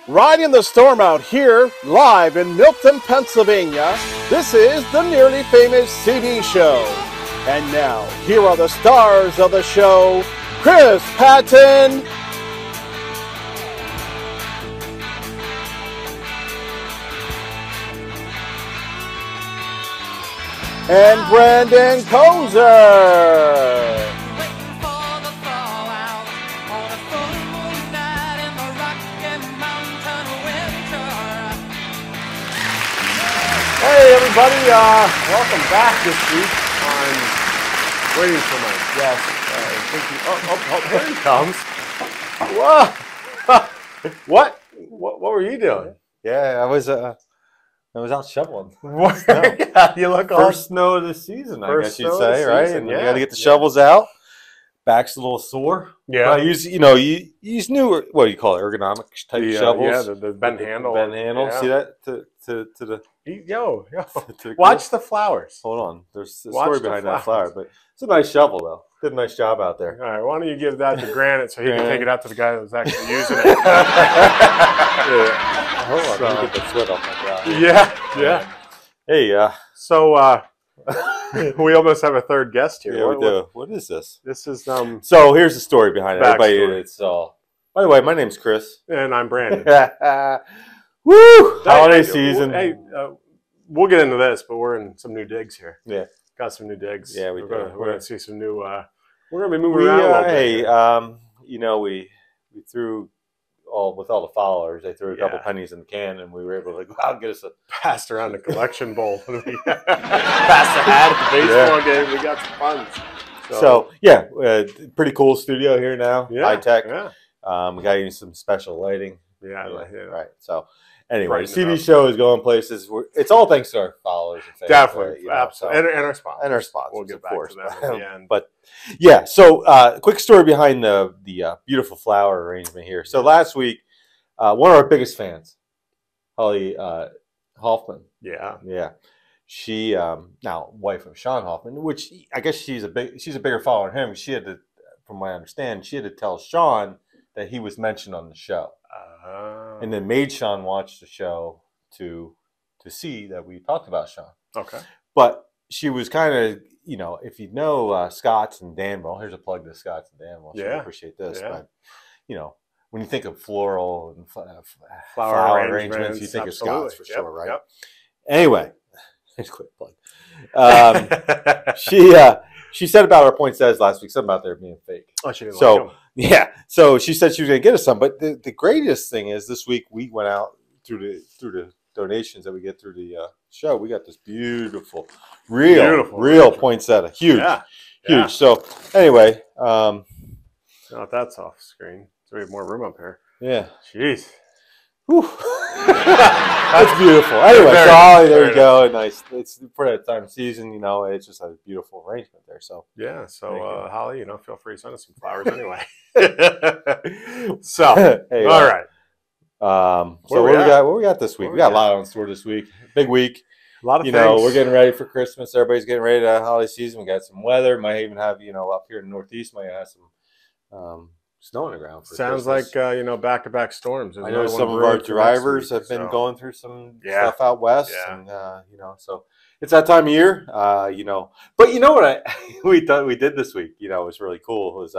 Riding the storm out here, live in Milton, Pennsylvania, this is the Nearly Famous CB Show. And now, here are the stars of the show, Chris Patton and Brandon Kozer. Hey everybody, welcome back this week on Waiting for My Guest. Here he comes. Whoa! What were you doing? Yeah, I was out shoveling. Yeah, you look First snow of the season, I guess you'd say, right? And yeah, you got to get the shovels out. Back's a little sore. Yeah. I use, you use new, what do you call it, ergonomic type shovels? Yeah, the bend handle. Bend handle. Yeah. See that? To the Yo. to the Watch the flowers. Hold on. There's a Watch story the behind flowers. that flower, but it's a nice shovel though. Did a nice job out there. All right, why don't you give that to Granite so he can take it out to the guy that was actually using it? Yeah. Hold on. Let me get the sweat off my brow. Yeah. Hey, So we almost have a third guest here. yeah, we do. What is this? This is So here's the story behind it. Everybody, Backstory. it's by the way, my name's Chris. and I'm Brandon. Woo! Holiday season. Hey, we'll get into this, but we're in some new digs here. Yeah. Got some new digs. Yeah, we we're do. We're gonna see some new. We're gonna be moving around a little bit. Hey, here. we threw with all the followers. They threw a couple Yeah. pennies in the can, and we were able to go out and get us a. Passed around the collection bowl. We passed the hat at the baseball game. We got some funds. So yeah, pretty cool studio here now. Yeah, High tech. Yeah. We got you some special lighting. Yeah. Right. So. Anyway, the Brighten it CB up. show is going places. It's all thanks to our followers and fans. Definitely, right? absolutely, and our sponsors. And our sponsors, We'll get of back course. to that at the end. But yeah, so quick story behind the beautiful flower arrangement here. So last week, one of our biggest fans, Holly Hoffman. Yeah. She now wife of Sean Hoffman, which I guess she's a bigger follower than him. She had to, from what I understand, she had to tell Sean that he was mentioned on the show. And then made Sean watch the show to see that we talked about Sean. Okay. But she was kind of, if you know Scott's and Danville, here's a plug to Scott's and Danville. She would appreciate this. Yeah. But, when you think of floral and Flower arrangements, you think absolutely. of Scott's for sure, right? Yep. Anyway, here's a quick plug. She said about our poinsettias last week, something about there being fake. Oh, she didn't So, like them. yeah, so she said she was going to get us some. But the greatest thing is this week we went out through the donations that we get through the show. We got this beautiful real poinsettia, huge. Yeah. So anyway, No, that's off screen. So we have more room up here. yeah, Jeez. whew. That's beautiful. Anyway, Very so Holly, there nice. you go. Nice. It's for that time of season. It's just a beautiful arrangement there. So Yeah. So Thank you. Holly, feel free to send us some flowers anyway. So hey, all right. So what we got this week? Where We got we a lot on store this week. Big week. A lot of things. We're getting ready for Christmas. Everybody's getting ready to holiday season. We got some weather. Might even have, up here in the Northeast, might have some snow on the ground. For Sounds Christmas. like back-to-back storms. There's I know another one some of brewing our for next drivers week, have been so. going through some Yeah. stuff out west, Yeah. and so it's that time of year. But you know what we did this week? Was really cool. Was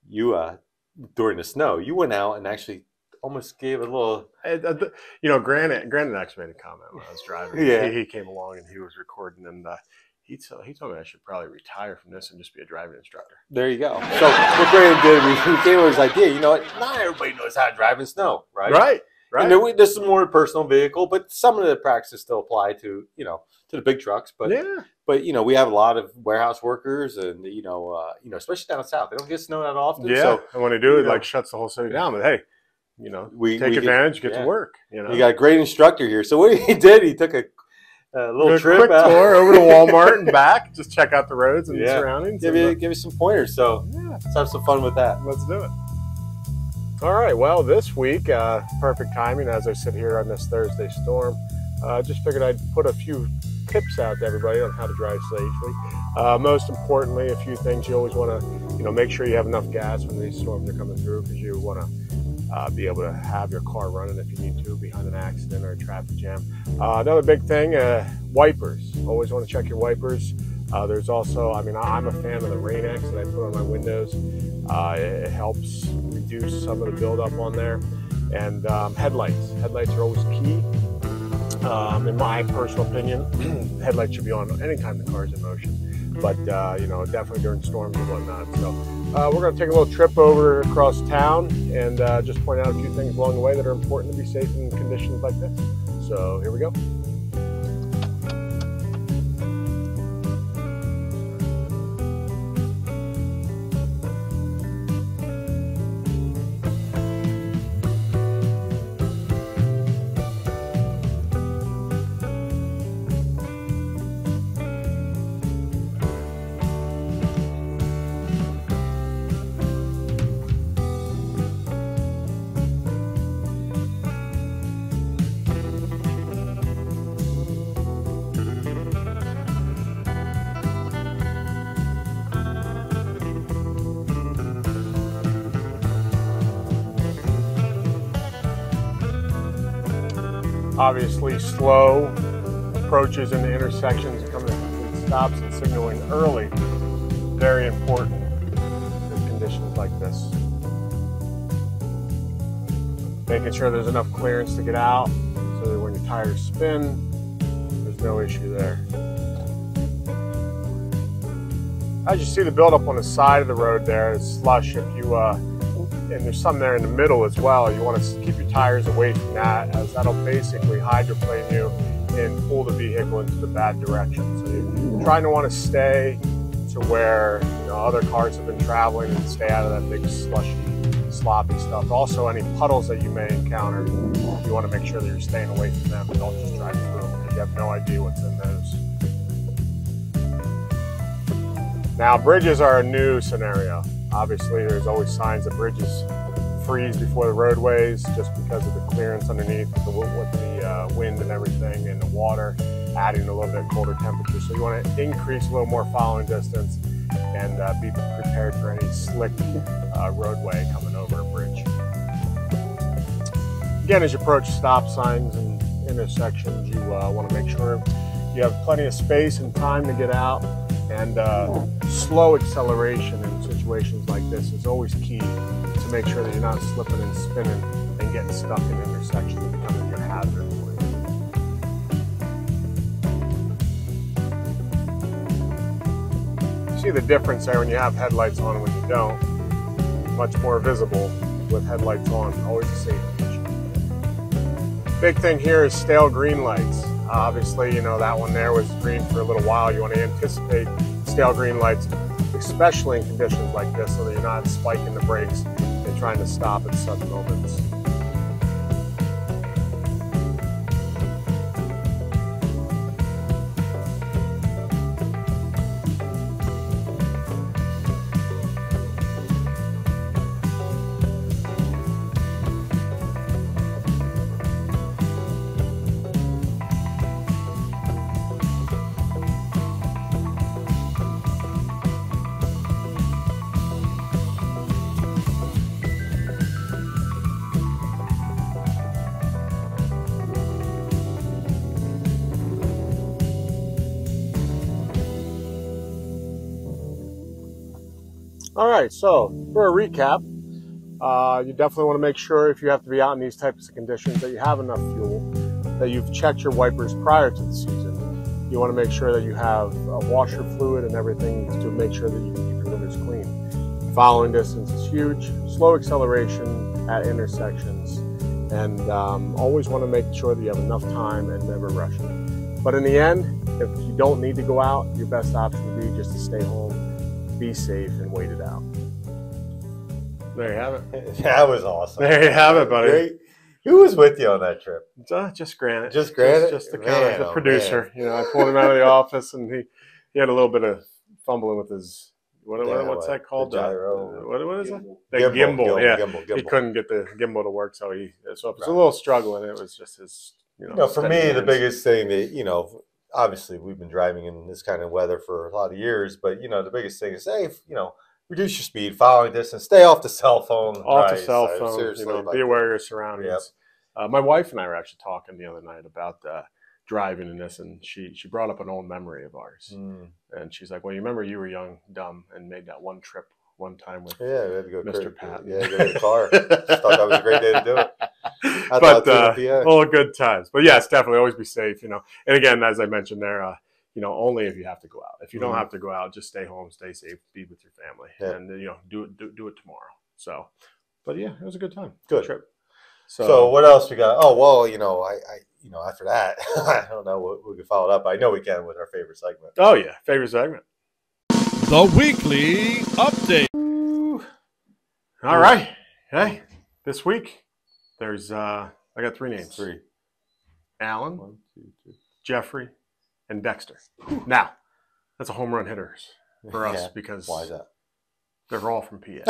you during the snow, you went out and actually almost gave a little. Granted actually made a comment when I was driving. Yeah. He came along and he was recording, and he told me I should probably retire from this and just be a driving instructor. There you go. So what Brandon did, we came with his idea. Not everybody knows how to drive in snow, right? Right. And this is more a personal vehicle, but some of the practices still apply to to the big trucks. But But we have a lot of warehouse workers, and especially down south, they don't get snow that often. Yeah. So and when they do, it shuts the whole city down. But hey, we take advantage, get yeah. to work. You got a great instructor here. So what he did, he took a little trip quick out. tour over to Walmart and back. Just check out the roads and the Yeah. surroundings. Give you some pointers. So let's have some fun with that. Let's do it. All right. Well, this week, perfect timing as I sit here on this Thursday storm. Just figured I'd put a few tips out to everybody on how to drive safely. Most importantly, a few things you always want to, make sure you have enough gas when these storms are coming through, because you want to be able to have your car running if you need to behind an accident or a traffic jam. Another big thing, wipers. Always want to check your wipers. There's also, I mean, I'm a fan of the Rain-X that I put on my windows. It helps reduce some of the buildup on there. And headlights. Headlights are always key. In my personal opinion, headlights should be on anytime the car is in motion. But, you know, definitely during storms and whatnot. So we're going to take a little trip over across town and just point out a few things along the way that are important to be safe in conditions like this. So here we go. Obviously, slow approaches into intersections and coming to complete stops and signaling early, very important in conditions like this. Making sure there's enough clearance to get out so that when your tires spin, there's no issue there. As you see the buildup on the side of the road there, it's slush. If you and there's some there in the middle as well. You want to keep your tires away from that, as that'll basically hydroplane you and pull the vehicle into the bad direction. So you're trying to want to stay to where, you know, other cars have been traveling and stay out of that big slushy, sloppy stuff. Also, any puddles that you may encounter, you want to make sure that you're staying away from them. Don't just drive through them because you have no idea what's in those. Now, bridges are a new scenario. Obviously, there's always signs that bridges freeze before the roadways just because of the clearance underneath with the wind and everything and the water adding a little bit colder temperature. So you want to increase a little more following distance and be prepared for any slick roadway coming over a bridge. Again, as you approach stop signs and intersections, you want to make sure you have plenty of space and time to get out, and slow acceleration in situations like this is always key to make sure that you're not slipping and spinning and getting stuck in intersections and becoming a hazard for you. You see the difference there when you have headlights on and when you don't. Much more visible with headlights on, always a safety issue. Big thing here is stale green lights. Obviously, you know, that one there was green for a little while. You want to anticipate stale green lights, especially in conditions like this, so that you're not spiking the brakes and trying to stop at sudden moments. All right, so for a recap, you definitely want to make sure if you have to be out in these types of conditions that you have enough fuel, that you've checked your wipers prior to the season. You want to make sure that you have washer fluid and everything to make sure that you can keep your windows clean. Following distance is huge, slow acceleration at intersections, and always want to make sure that you have enough time and never rush it. But in the end, if you don't need to go out, your best option would be just to stay home, be safe, and wait it out. There you have it. That was awesome. There you have it, buddy. Great. Who was with you on that trip? Just Granite. Just Granite? Just the producer. You know, I pulled him out of the office, and he had a little bit of fumbling with his, what's that called? The gyro. What is it? The gimbal. Yeah. Gimbal. He couldn't get the gimbal to work, so if it was a little struggling, it was just his, for me, the biggest thing that, obviously we've been driving in this kind of weather for a lot of years, but, the biggest thing is, hey, reduce your speed, following distance, stay off the cell phone. Off the cell phone. Seriously, You know, be aware of your surroundings. Yep. My wife and I were actually talking the other night about driving in this, and she brought up an old memory of ours. And she's like, well, you remember you were young, dumb, and made that one trip one time with we had to go Mr. Patton. Yeah, go to the car. Just thought that was a great day to do it. But all good times. But yes, definitely always be safe, you know. And again, as I mentioned there, you know, only if you have to go out. If you don't have to go out, just stay home, stay safe, be with your family, and you know, do it tomorrow. So, but yeah, it was a good time. Good trip. So what else we got? Oh well, you know, you know, after that, I don't know what we can follow it up. I know we can with our favorite segment. Oh yeah, favorite segment. The weekly update. All right. Hey, this week there's I got 3 names. 3. Alan, 1, 2, 3. Jeffrey, and Dexter. Now, that's a home run hitters for us because why is that? They're all from PA.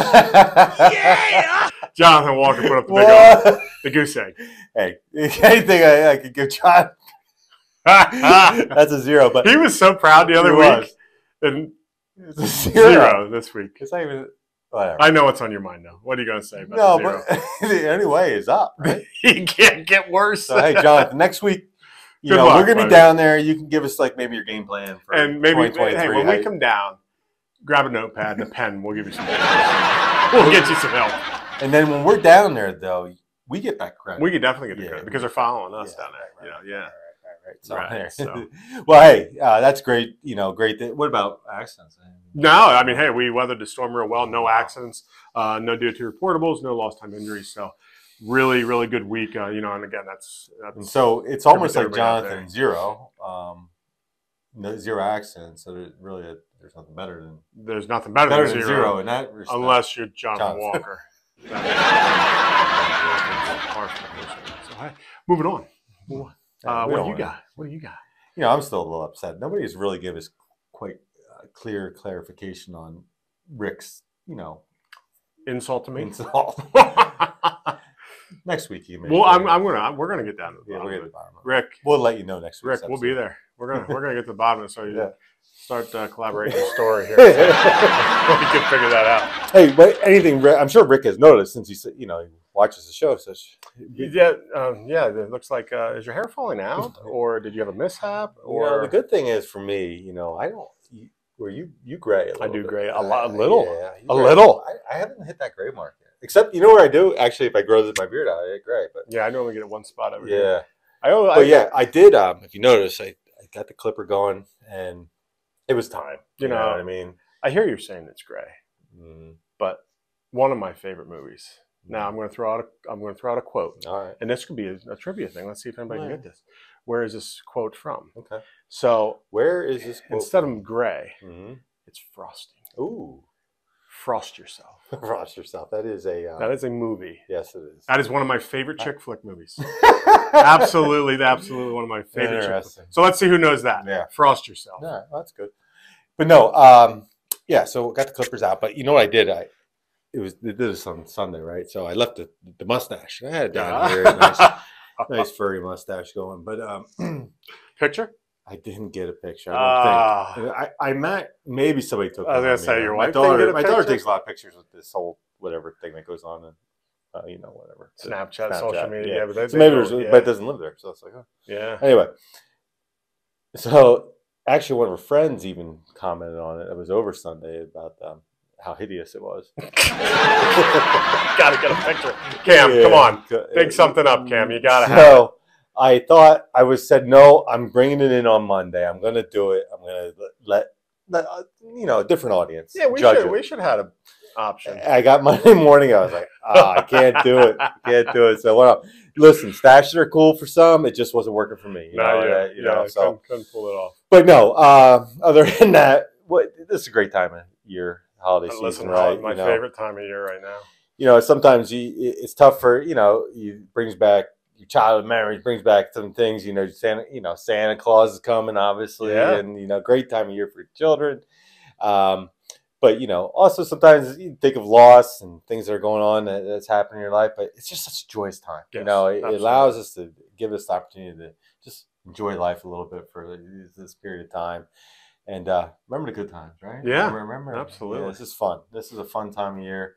Yeah! Jonathan Walker put up the the goose egg. Hey, anything I could give John. That's a 0. But he was so proud the other week. And it's a 0 this week. It's not even. Whatever. I know what's on your mind now. What are you going to say about the 0? But the only way is up, right? He can't get worse. So, hey, Jonathan, next week, you know, we're going to be down there. You can give us, like, maybe your game plan for and maybe, 2023. Hey, when we come down, grab a notepad and a pen. We'll give you some help. We'll get you some help. And then when we're down there, though, we get that credit. We could definitely get the credit because they're following us down there. Right, you know, right. So. Well, hey, that's great. You know, great. What about accidents? No, I mean, hey, we weathered the storm real well. No accidents, no DOT reportables, no lost time injuries. So, really, really good week. You know, and again, that's and so it's almost like Jonathan 0, 0 accidents. So there's nothing better than than 0 in that respect. Unless you're Jonathan Walker. So, moving on. What do you got? What do you got? You know, I'm still a little upset. Nobody's really given us quite clear clarification on Rick's, you know, insult to me. Insult. Next week, you may. Well, we're gonna get down to the bottom. We'll get to the bottom. Rick, we'll let you know next week. Rick, we'll be there. We're gonna get to the bottom of it. So you start collaborating the story here. So we can figure that out. Hey, but anything? I'm sure Rick has noticed since he watches the show. So yeah. It looks like is your hair falling out, or did you have a mishap? Or the good thing is for me, you know, I don't. Where you gray a little. I do bit. gray a little. Yeah, a little. I haven't hit that gray mark yet. Except, you know where I do? Actually, if I grow my beard out, I get gray. But yeah, I normally get it one spot over here. Yeah. I did. If you notice, I got the clipper going, and it was time. You know what I mean? I hear you're saying it's gray, but one of my favorite movies. Now I'm going to throw out a quote. All right. And this could be a trivia thing. Let's see if anybody can get this. Where is this quote from? Okay. So where is this quote instead of gray, it's frosting. Ooh. Frost Yourself. Frost Yourself. That is a movie. Yes, it is. That is one of my favorite chick flick movies. absolutely one of my favorite chick flicks. So let's see who knows that. Yeah. Frost Yourself. Yeah, that's good. But no, so got the clippers out. But you know what I did? They did this on Sunday, right? So I left the mustache. I had it down here. Nice furry mustache going. But picture? I didn't get a picture. I don't think. I met maybe somebody took. I was gonna say your wife. My daughter takes a lot of pictures with this whole whatever thing that goes on, and you know, whatever Snapchat, social media. Yeah, but so maybe but it doesn't live there, so it's like, yeah. Anyway, so actually, one of her friends even commented on it. It was over Sunday about how hideous it was. Gotta get a picture. Cam, come on, pick something up, Cam. You gotta have. So I thought said no. I'm bringing it in on Monday. I'm going to do it. I'm going to let a different audience. Yeah, we should have had an option. I got Monday morning. I was like, I can't do it. I can't do it. So listen, stashes are cool for some. It just wasn't working for me. So couldn't pull it off. But no, other than that, this is a great time of year, holiday season, right? My favorite time of year right now. You know, sometimes it's tough for it brings back your childhood memories, brings back some things. You know, Santa Claus is coming, obviously, and great time of year for children. But also sometimes you think of loss and things that are going on that's happening in your life. But it's just such a joyous time. Yes, it allows us to give us the opportunity to just enjoy life a little bit for this period of time. And remember the good times, right? Yeah, remember. absolutely. Yeah, this is fun. This is a fun time of year,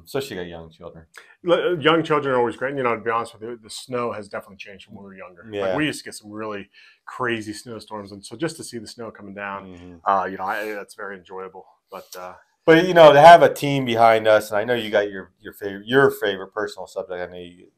especially got young children. Young children are always great. You know, to be honest with you, the snow has definitely changed from when we were younger. Yeah. Like we used to get some really crazy snowstorms, and so just to see the snow coming down, you know, that's very enjoyable. But you know, to have a team behind us, and I know you got your favorite personal subject. I know you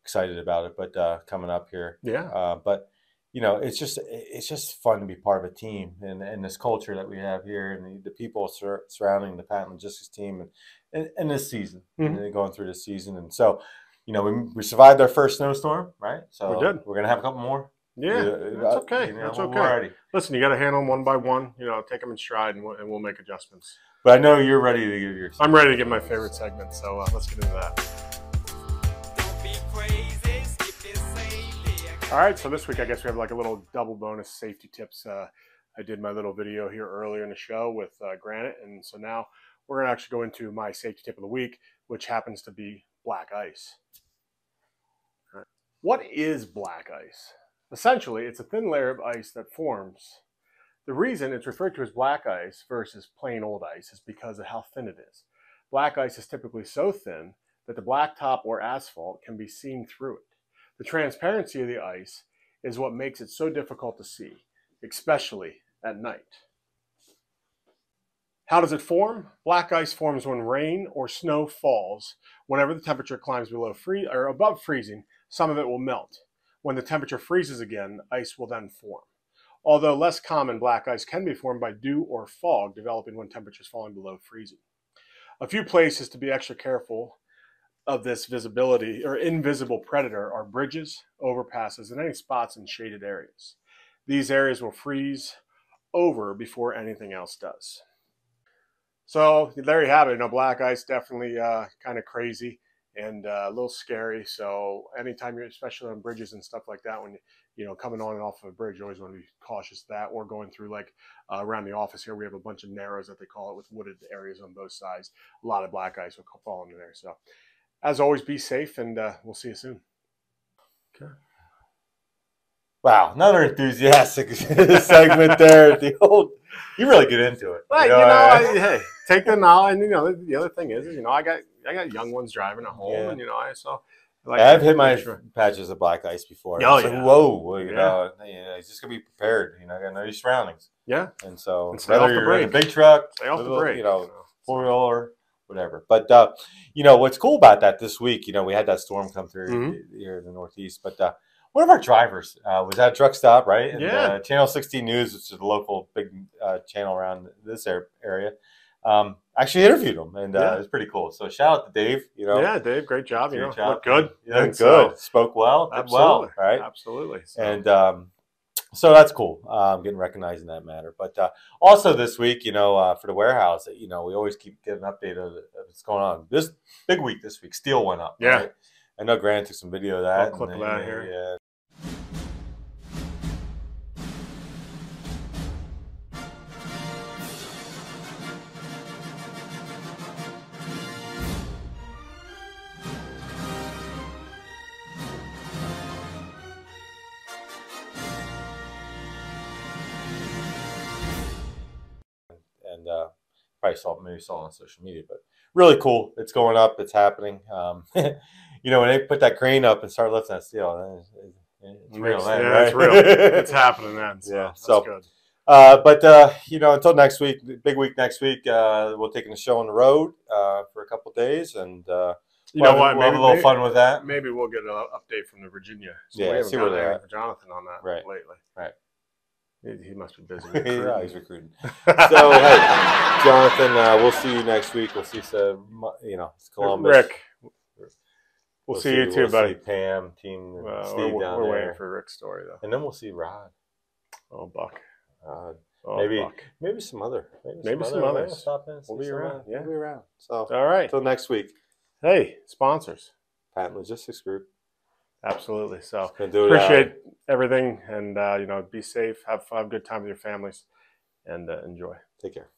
excited about it, but coming up here, yeah. But you know, it's just fun to be part of a team and this culture that we have here, and the people surrounding the Patent Logistics team, and this season, and going through this season, and so, you know, we survived our first snowstorm, right? So we did. We're gonna have a couple more. Yeah, that's okay. You know, that's okay. Already. Listen, you got to handle them one by one. You know, take them in stride, and we'll make adjustments. But I know you're ready to give your. I'm ready to give my favorite segment, so let's get into that. All right, so this week I guess we have like a little double bonus safety tips. I did my little video here earlier in the show with Granite, and so now we're going to actually go into my safety tip of the week, which happens to be black ice. All right. What is black ice? Essentially, it's a thin layer of ice that forms. The reason it's referred to as black ice versus plain old ice is because of how thin it is. Black ice is typically so thin that the blacktop or asphalt can be seen through it. The transparency of the ice is what makes it so difficult to see, especially at night. How does it form? Black ice forms when rain or snow falls. Whenever the temperature climbs above freezing, some of it will melt. When the temperature freezes again, ice will then form. Although less common, black ice can be formed by dew or fog developing when temperatures falling below freezing. A few places to be extra careful of this visibility or invisible predator are bridges, overpasses, and any spots in shaded areas. These areas will freeze over before anything else does. So there you have it. You know, black ice definitely kind of crazy and a little scary. So anytime you're, especially on bridges and stuff like that, when you know, coming on and off of a bridge, you always want to be cautious of that. Or going through, like around the office here, we have a bunch of narrows that they call it, with wooded areas on both sides. A lot of black ice will fall into there. So as always, be safe, and we'll see you soon. Okay. Wow, another enthusiastic segment there. You really get into it. Well, hey, take the knowledge. And you know, the other thing is, you know, I got young ones driving at home, and you know, I've hit my patches of black ice before. Oh, yeah. Like, whoa, you know, it's just gonna be prepared. You know, gotta know your surroundings. Yeah, and so stay off the brake. In a big truck, stay off the brake. You know, 4-wheeler, whatever. But you know, what's cool about that this week? You know, we had that storm come through here in the Northeast, but. One of our drivers was at a truck stop, right? And, Channel 16 News, which is a local big channel around this area, actually interviewed him, and it was pretty cool. So shout out to Dave. You know, yeah, Dave, great job. Great you know, job. Looked good. Yeah, good. So, spoke well. Did well, right? Absolutely. So. And so that's cool. Getting recognized in that matter. But also this week, you know, for the warehouse, you know, we always keep getting an update of what's going on. This big week this week, steel went up. Yeah. Right? I know Grant took some video of that. I'll clip that here. Yeah. And probably saw it on social media, but really cool. It's going up. It's happening. You know, when they put that crane up and start lifting that steel, it's real. Yeah, right? It's real. It's happening then. So yeah, that's so good. But you know, until next week, big week next week, we're taking the show on the road for a couple of days, and you know what? We'll have a little fun with that. Maybe we'll get an update from the Virginia. So yeah, see where they're at. Jonathan on that lately. Right. He must be busy. Yeah, he's recruiting. So, hey, Jonathan, we'll see you next week. We'll see some, you know, Columbus. Rick. We'll see you too, buddy. See Pam, Team, Steve down we're there. waiting for Rick's story, though. And then we'll see Rod. Oh, Buck. Maybe some other. Maybe some others. We'll stop in. We'll be around. Yeah, we'll be around. So, all right. Until next week. Hey, sponsors. Patent Logistics Group. Absolutely. So appreciate everything, and you know, be safe, have fun, good time with your families, and enjoy. Take care.